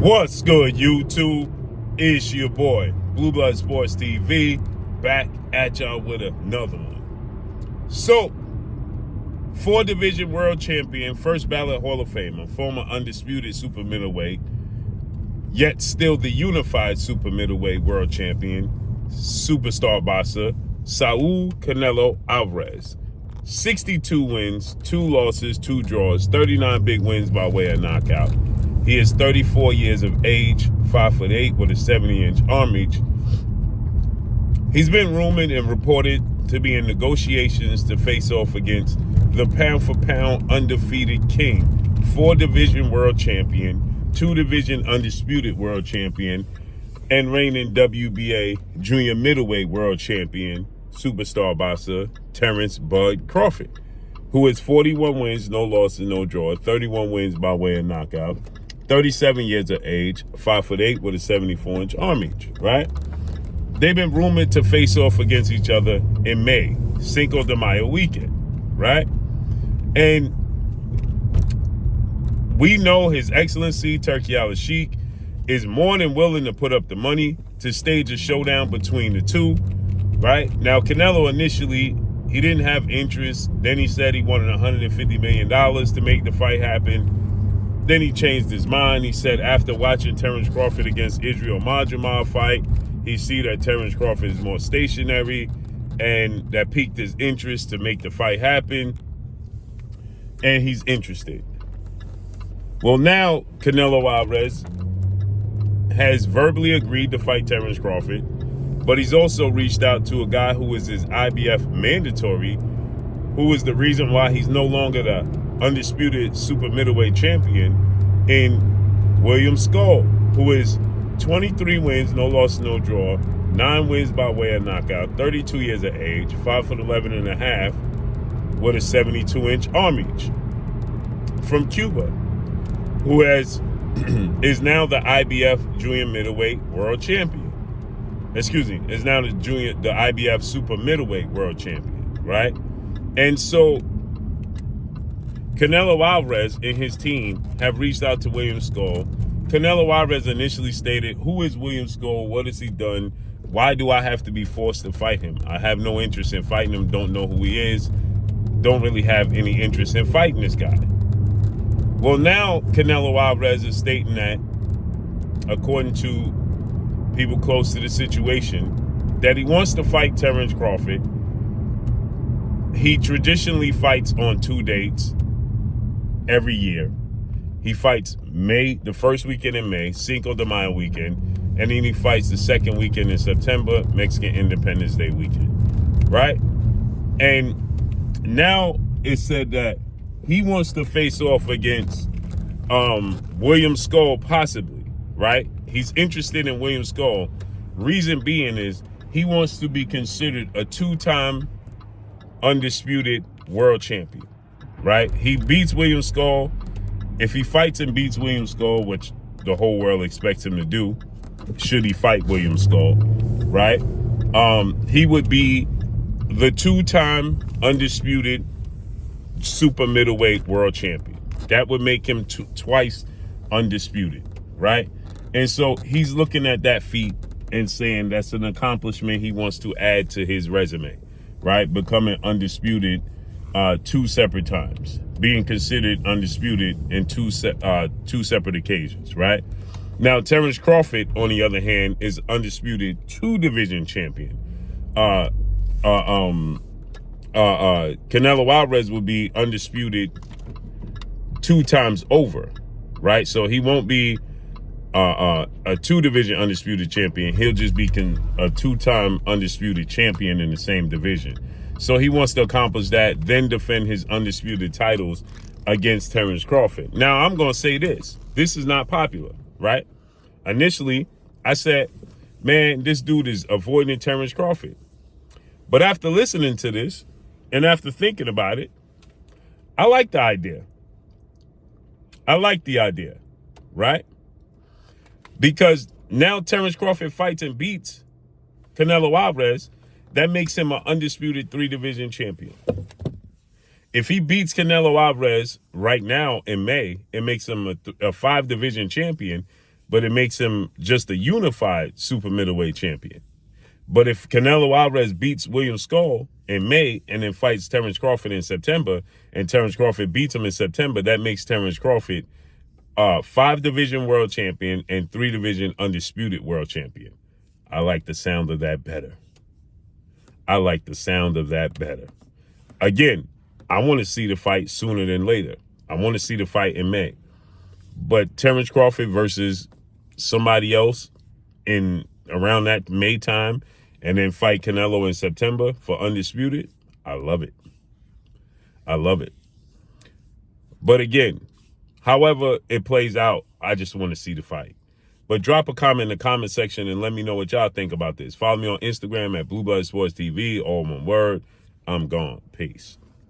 What's good, YouTube? It's your boy, Blue Blood Sports TV, back at y'all with another one. So, 4-division world champion, first ballot Hall of Famer, former undisputed super middleweight, yet still the unified super middleweight world champion, superstar boxer, Saul Canelo Alvarez. 62 wins, 2 losses, 2 draws, 39 big wins by way of knockout. He is 34 years of age, 5'8", with a 70-inch arm reach. He's been rumored and reported to be in negotiations to face off against the pound-for-pound undefeated king, 4-division world champion, 2-division undisputed world champion, and reigning WBA junior middleweight world champion, superstar boxer, Terrence "Bud" Crawford, who has 41 wins, no losses, no draw, 31 wins by way of knockout, 37 years of age, 5'8", with a 74-inch arm reach, right? They've been rumored to face off against each other in May, Cinco de Mayo weekend, right? And we know His Excellency Turki Al-Sheikh is more than willing to put up the money to stage a showdown between the two, right? Now, Canelo initially, he didn't have interest. Then he said he wanted $150 million to make the fight happen. Then he changed his mind. He said after watching Terrence Crawford against Israel Madrimov fight, he see that Terrence Crawford is more stationary, and that piqued his interest to make the fight happen, and he's interested. Well, now Canelo Alvarez has verbally agreed to fight Terrence Crawford, but he's also reached out to a guy who is his IBF mandatory, who is the reason why he's no longer the undisputed super middleweight champion, in William Skull, who is 23 wins, no loss, no draw, 9 wins by way of knockout, 32 years of age, 5'11" and a half, with a 72-inch arm reach, from Cuba, who is now the IBF junior middleweight world champion. Excuse me, is now the IBF super middleweight world champion, right? And so Canelo Alvarez and his team have reached out to William Skull. Canelo Alvarez initially stated, who is William Skull? What has he done? Why do I have to be forced to fight him? I have no interest in fighting him, don't know who he is, don't really have any interest in fighting this guy. Well, now Canelo Alvarez is stating that, according to people close to the situation, that he wants to fight Terrence Crawford. He traditionally fights on 2 dates every year. He fights the first weekend in May, Cinco de Mayo weekend, and then he fights the second weekend in September, Mexican Independence Day weekend, right? And now it's said that he wants to face off against William Skull, possibly, right? He's interested in William Skull. Reason being is he wants to be considered a 2-time undisputed world champion, right? He beats William Skull. If he fights and beats William Skull, which the whole world expects him to do, should he fight William Skull, right? He would be the 2-time undisputed super middleweight world champion. That would make him twice undisputed, right? And so he's looking at that feat and saying that's an accomplishment he wants to add to his resume, right? Becoming undisputed 2 separate times, being considered undisputed in 2 separate occasions, right? Now, Terrence Crawford, on the other hand, is undisputed 2-division champion. Canelo Alvarez will be undisputed 2 times over, right? So he won't be a 2-division undisputed champion. He'll just be a 2-time undisputed champion in the same division. So he wants to accomplish that, then defend his undisputed titles against Terrence Crawford. Now, I'm going to say this. This is not popular, right? Initially, I said, man, this dude is avoiding Terrence Crawford. But after listening to this and after thinking about it, I like the idea. I like the idea, right? Because now Terrence Crawford fights and beats Canelo Alvarez. That makes him an undisputed 3-division champion. If he beats Canelo Alvarez right now in May, it makes him a 5-division champion. but it makes him just a unified super middleweight champion. But if Canelo Alvarez beats William Skull in May and then fights Terrence Crawford in September, and Terrence Crawford beats him in September, that makes Terrence Crawford 5-division world champion and 3-division undisputed world champion. I like the sound of that better. I like the sound of that better. Again, I want to see the fight sooner than later. I want to see the fight in May. But Terrence Crawford versus somebody else in around that May time, and then fight Canelo in September for undisputed, I love it. I love it. But again, however it plays out, I just want to see the fight. But drop a comment in the comment section and let me know what y'all think about this. Follow me on Instagram at Blue Blood Sports TV, all one word. I'm gone. Peace.